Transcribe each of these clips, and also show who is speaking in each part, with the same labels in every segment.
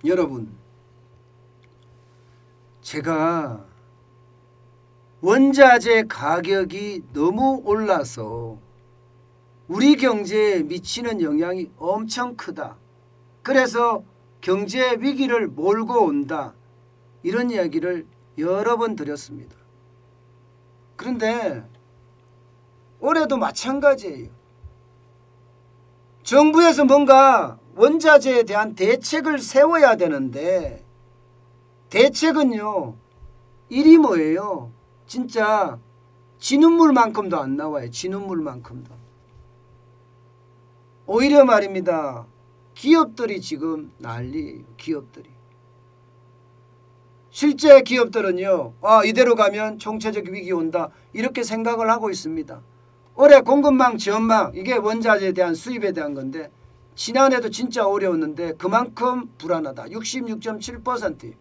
Speaker 1: 여러분, 제가 원자재 가격이 너무 올라서 우리 경제에 미치는 영향이 엄청 크다. 그래서 경제 위기를 몰고 온다. 이런 이야기를 여러 번 드렸습니다. 그런데 올해도 마찬가지예요. 정부에서 뭔가 원자재에 대한 대책을 세워야 되는데 대책은요, 일이 뭐예요? 진짜 진흙물만큼도 안 나와요. 진흙물만큼도. 오히려 말입니다. 기업들이 지금 난리예요. 기업들이. 실제 기업들은요, 이대로 가면 총체적 위기 온다. 이렇게 생각을 하고 있습니다. 올해 공급망 전망, 이게 원자재에 대한 수입에 대한 건데 지난해도 진짜 어려웠는데 그만큼 불안하다. 66.7%.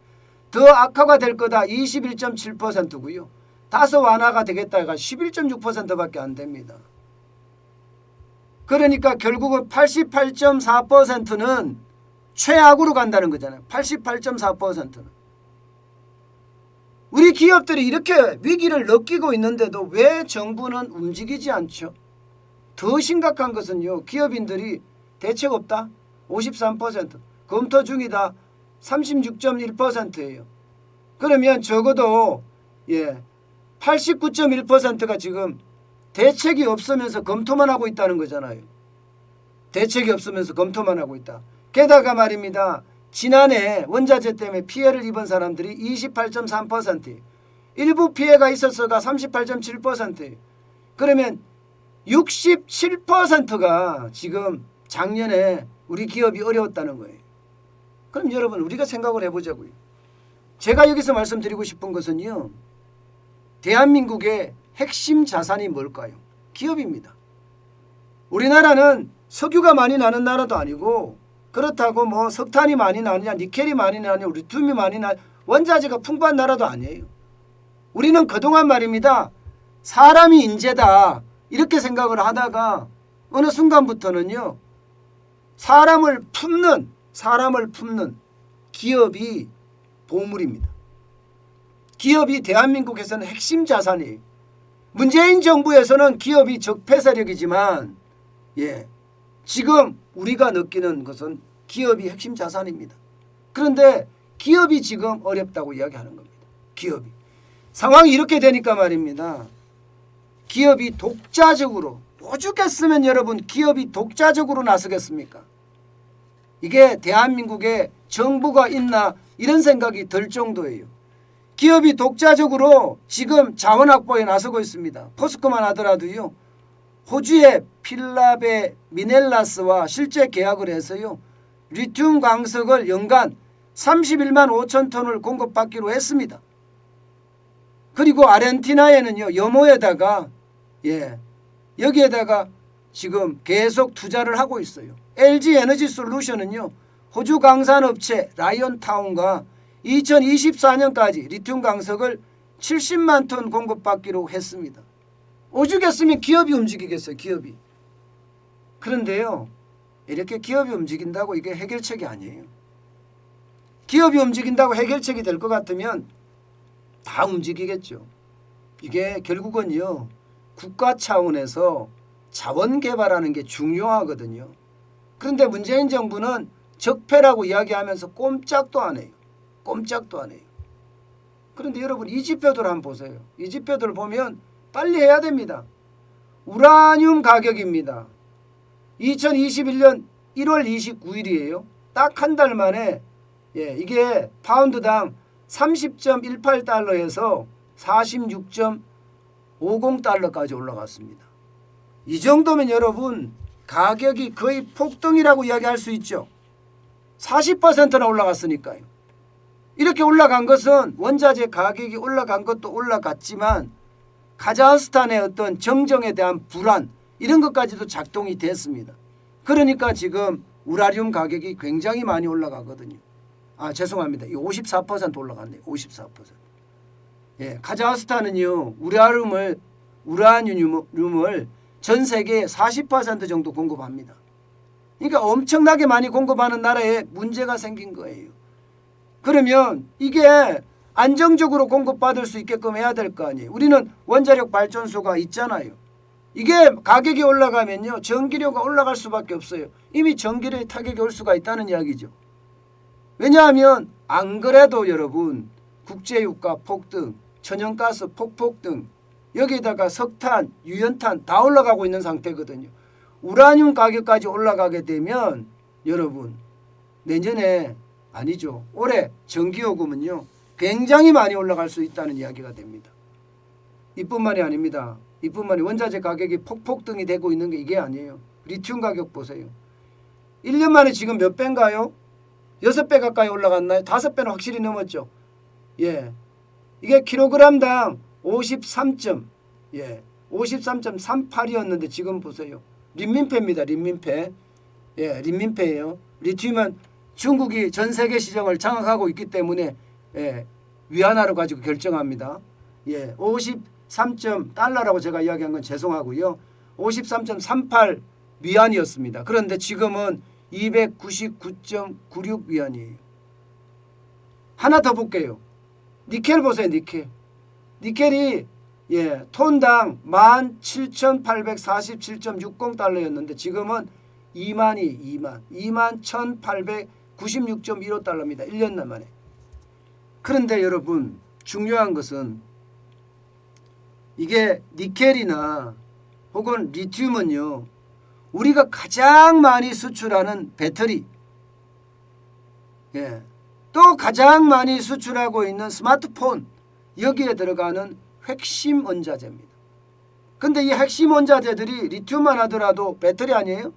Speaker 1: 더 악화가 될 거다. 21.7%고요. 다소 완화가 되겠다가 11.6%밖에 안 됩니다. 그러니까 결국은 88.4%는 최악으로 간다는 거잖아요. 88.4%는. 우리 기업들이 이렇게 위기를 느끼고 있는데도 왜 정부는 움직이지 않죠? 더 심각한 것은요, 기업인들이 대책 없다 53%, 검토 중이다 36.1%예요. 그러면 적어도 89.1%가 지금 대책이 없으면서 검토만 하고 있다는 거잖아요. 대책이 없으면서 검토만 하고 있다. 게다가 말입니다. 지난해 원자재 때문에 피해를 입은 사람들이 28.3%, 일부 피해가 있었어가 38.7%. 그러면 67%가 지금 작년에 우리 기업이 어려웠다는 거예요. 그럼 여러분, 우리가 생각을 해보자고요. 제가 여기서 말씀드리고 싶은 것은요, 대한민국의 핵심 자산이 뭘까요? 기업입니다. 우리나라는 석유가 많이 나는 나라도 아니고, 그렇다고 뭐 석탄이 많이 나느냐, 니켈이 많이 나느냐, 리튬이 많이 나느냐, 원자재가 풍부한 나라도 아니에요. 우리는 그동안 말입니다. 사람이 인재다 이렇게 생각을 하다가 어느 순간부터는요, 사람을 품는 기업이 보물입니다. 기업이 대한민국에서는 핵심 자산이에요. 문재인 정부에서는 기업이 적폐세력이지만 지금 우리가 느끼는 것은 기업이 핵심 자산입니다. 그런데 기업이 지금 어렵다고 이야기하는 겁니다. 기업이. 상황이 이렇게 되니까 말입니다. 기업이 독자적으로, 오죽했으면 여러분 기업이 독자적으로 나서겠습니까? 이게 대한민국에 정부가 있나 이런 생각이 들 정도예요. 기업이 독자적으로 지금 자원 확보에 나서고 있습니다. 포스코만 하더라도요, 호주의 필라베 미넬라스와 실제 계약을 해서요, 리튬 광석을 연간 31만 5천 톤을 공급받기로 했습니다. 그리고 아르헨티나에는요, 염호에다가 여기에다가 지금 계속 투자를 하고 있어요. LG 에너지 솔루션은요, 호주 강산업체 라이온타운과 2024년까지 리튬 광석을 70만 톤 공급받기로 했습니다. 오죽했으면 기업이 움직이겠어요. 기업이. 그런데요, 이렇게 기업이 움직인다고 이게 해결책이 아니에요. 기업이 움직인다고 해결책이 될 것 같으면 다 움직이겠죠. 이게 결국은요, 국가 차원에서 자원 개발하는 게 중요하거든요. 그런데 문재인 정부는 적폐라고 이야기하면서 꼼짝도 안 해요. 꼼짝도 안 해요. 그런데 여러분, 이 지표들 한번 보세요. 이 지표들 보면 빨리 해야 됩니다. 우라늄 가격입니다. 2021년 1월 29일이에요. 딱 한 달 만에 이게 파운드당 30.18달러에서 46.50달러까지 올라갔습니다. 이 정도면 여러분 가격이 거의 폭등이라고 이야기할 수 있죠. 40%나 올라갔으니까요. 이렇게 올라간 것은 원자재 가격이 올라간 것도 올라갔지만 카자흐스탄의 어떤 정정에 대한 불안 이런 것까지도 작동이 됐습니다. 그러니까 지금 우라늄 가격이 굉장히 많이 올라가거든요. 죄송합니다. 54% 올라갔네요. 54%. 카자흐스탄은요, 우라늄을 전 세계에 40% 정도 공급합니다. 그러니까 엄청나게 많이 공급하는 나라에 문제가 생긴 거예요. 그러면 이게 안정적으로 공급받을 수 있게끔 해야 될 거 아니에요. 우리는 원자력 발전소가 있잖아요. 이게 가격이 올라가면요, 전기료가 올라갈 수밖에 없어요. 이미 전기료의 타격이 올 수가 있다는 이야기죠. 왜냐하면 안 그래도 여러분 국제유가 폭등, 천연가스 폭등, 여기에다가 석탄, 유연탄 다 올라가고 있는 상태거든요. 우라늄 가격까지 올라가게 되면 여러분 내년에 아니죠, 올해 전기요금은요 굉장히 많이 올라갈 수 있다는 이야기가 됩니다. 이뿐만이 아닙니다. 이뿐만이 원자재 가격이 폭등이 되고 있는 게 이게 아니에요. 리튬 가격 보세요. 1년 만에 지금 몇 배인가요? 6배 가까이 올라갔나요? 5배는 확실히 넘었죠. 예, 이게 킬로그램당 53.38이었는데 지금 보세요. 린민페입니다. 린민페. 예, 린민페예요. 리튬은 중국이 전 세계 시장을 장악하고 있기 때문에 위안화로 가지고 결정합니다. 예, 53달러라고 제가 이야기한 건 죄송하고요. 53.38 위안이었습니다. 그런데 지금은 299.96 위안이에요. 하나 더 볼게요. 니켈 보세요. 니켈이 톤당 17,847.60 달러였는데 지금은 21,896.15 달러입니다. 1년 만에. 그런데 여러분 중요한 것은 이게 니켈이나 혹은 리튬은요, 우리가 가장 많이 수출하는 배터리, 또 가장 많이 수출하고 있는 스마트폰, 여기에 들어가는 핵심 원자재입니다. 근데 이 핵심 원자재들이 리튬만 하더라도 배터리 아니에요?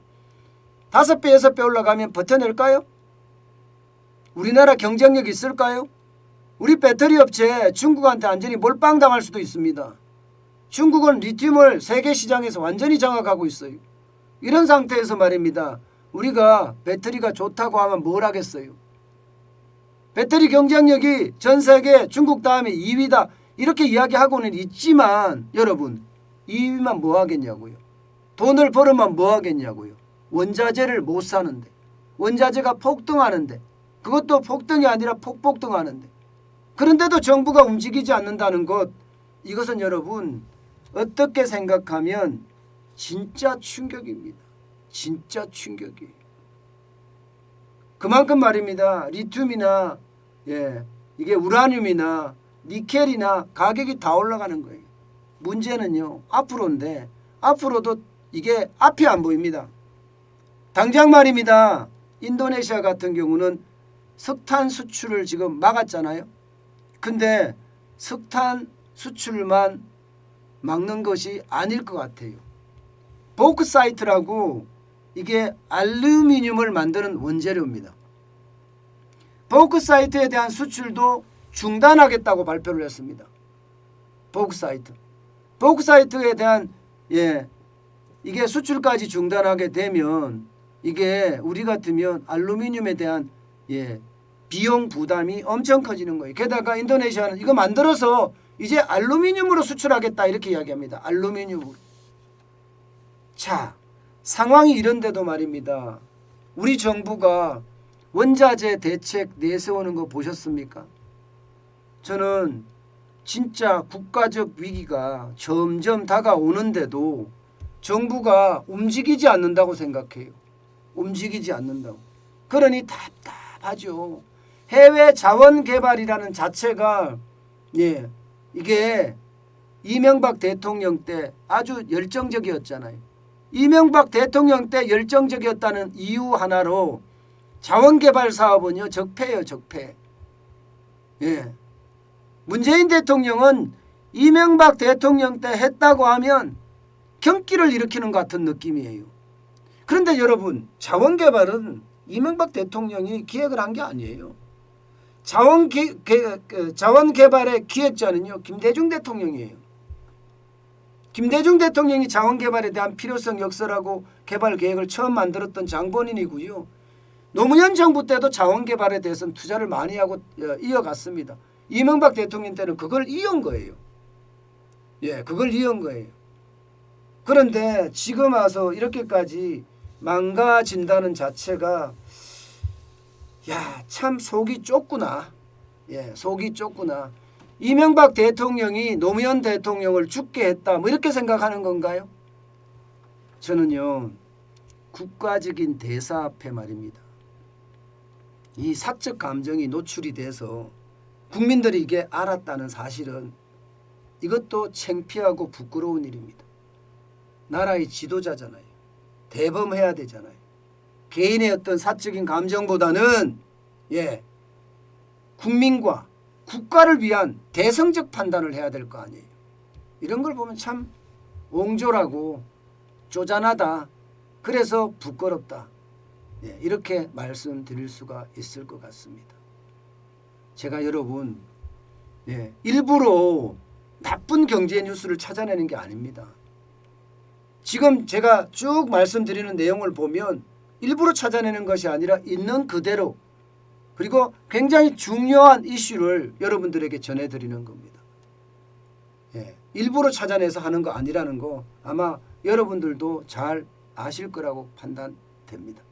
Speaker 1: 5배, 6배 올라가면 버텨낼까요? 우리나라 경쟁력 있을까요? 우리 배터리 업체 중국한테 완전히 몰빵당할 수도 있습니다. 중국은 리튬을 세계 시장에서 완전히 장악하고 있어요. 이런 상태에서 말입니다. 우리가 배터리가 좋다고 하면 뭘 하겠어요? 배터리 경쟁력이 전 세계 중국 다음에 2위다 이렇게 이야기하고는 있지만 여러분 2위만 뭐 하겠냐고요? 돈을 벌으면 뭐 하겠냐고요? 원자재를 못 사는데, 원자재가 폭등하는데, 그것도 폭등이 아니라 폭등하는데, 그런데도 정부가 움직이지 않는다는 것, 이것은 여러분 어떻게 생각하면 진짜 충격입니다. 진짜 충격이에요. 그만큼 말입니다. 리튬이나 이게 우라늄이나 니켈이나 가격이 다 올라가는 거예요. 문제는요 앞으로인데 앞으로도 이게 앞이 안 보입니다. 당장 말입니다. 인도네시아 같은 경우는 석탄 수출을 지금 막았잖아요. 근데 석탄 수출만 막는 것이 아닐 것 같아요. 보크사이트라고 이게 알루미늄을 만드는 원재료입니다. 보크사이트에 대한 수출도 중단하겠다고 발표를 했습니다. 보크사이트에 대한 이게 수출까지 중단하게 되면 이게 우리 같으면 알루미늄에 대한 비용 부담이 엄청 커지는 거예요. 게다가 인도네시아는 이거 만들어서 이제 알루미늄으로 수출하겠다 이렇게 이야기합니다. 알루미늄으로. 자, 상황이 이런데도 말입니다. 우리 정부가 원자재 대책 내세우는 거 보셨습니까? 저는 진짜 국가적 위기가 점점 다가오는데도 정부가 움직이지 않는다고 생각해요. 움직이지 않는다고. 그러니 답답하죠. 해외 자원 개발이라는 자체가 이게 이명박 대통령 때 아주 열정적이었잖아요. 이명박 대통령 때 열정적이었다는 이유 하나로 자원개발 사업은요 적폐예요. 적폐. 문재인 대통령은 이명박 대통령 때 했다고 하면 경기를 일으키는 것 같은 느낌이에요. 그런데 여러분 자원개발은 이명박 대통령이 기획을 한 게 아니에요. 자원개발의 기획자는요 김대중 대통령이에요. 김대중 대통령이 자원개발에 대한 필요성 역설하고 개발 계획을 처음 만들었던 장본인이고요. 노무현 정부 때도 자원개발에 대해서는 투자를 많이 하고 이어갔습니다. 이명박 대통령 때는 그걸 이은 거예요. 그걸 이은 거예요. 그런데 지금 와서 이렇게까지 망가진다는 자체가 참 속이 좁구나. 속이 좁구나. 이명박 대통령이 노무현 대통령을 죽게 했다. 뭐 이렇게 생각하는 건가요? 저는요. 국가적인 대사 앞에 말입니다. 이 사적 감정이 노출이 돼서 국민들이 이게 알았다는 사실은 이것도 창피하고 부끄러운 일입니다. 나라의 지도자잖아요. 대범해야 되잖아요. 개인의 어떤 사적인 감정보다는 국민과 국가를 위한 대성적 판단을 해야 될 거 아니에요. 이런 걸 보면 참 옹졸하고 쪼잔하다. 그래서 부끄럽다. 이렇게 말씀드릴 수가 있을 것 같습니다. 제가 여러분 일부러 나쁜 경제 뉴스를 찾아내는 게 아닙니다. 지금 제가 쭉 말씀드리는 내용을 보면 일부러 찾아내는 것이 아니라 있는 그대로 그리고 굉장히 중요한 이슈를 여러분들에게 전해드리는 겁니다. 일부러 찾아내서 하는 거 아니라는 거 아마 여러분들도 잘 아실 거라고 판단됩니다.